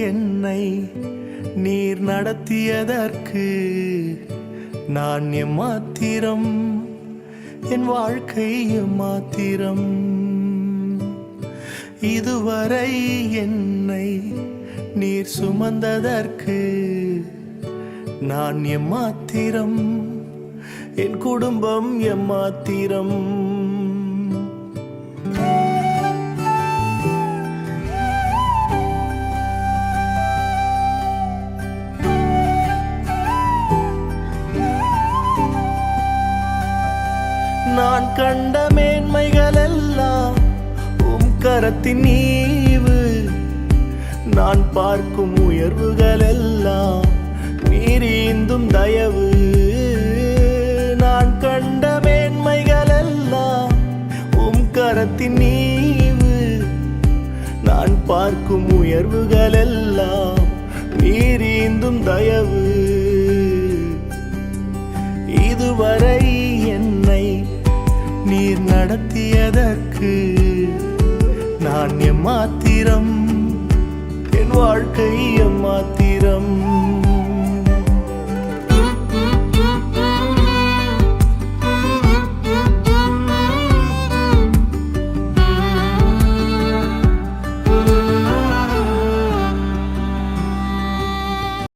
என்னை நீர் நடத்தியதற்கு நான் எம்மாத்திரம், என் வாழ்க்கை எம்மாத்திரம். இதுவரை என்னை நீர் சுமந்ததற்கு நான் எம்மாத்திரம், என் குடும்பம் எம்மாத்திரம். நான் கண்ட மேன்மைகள் எல்லாம் உம் கரத்தின் ஈவு, நான் பார்க்கும் உயர்வுகள் எல்லாம் நீர் ஈந்தும் தயவு. நான் கண்ட மேன்மைகள் எல்லாம் உம் கரத்தின் ஈவு, நான் பார்க்கும் உயர்வுகள் எல்லாம் நீர் ஈந்தும் தயவு. இதுவரை என்னை நீர் நடத்தியதற்கு நான் எம்மாத்திரம், என் வாழ்க்கை எம்மாத்திரம்.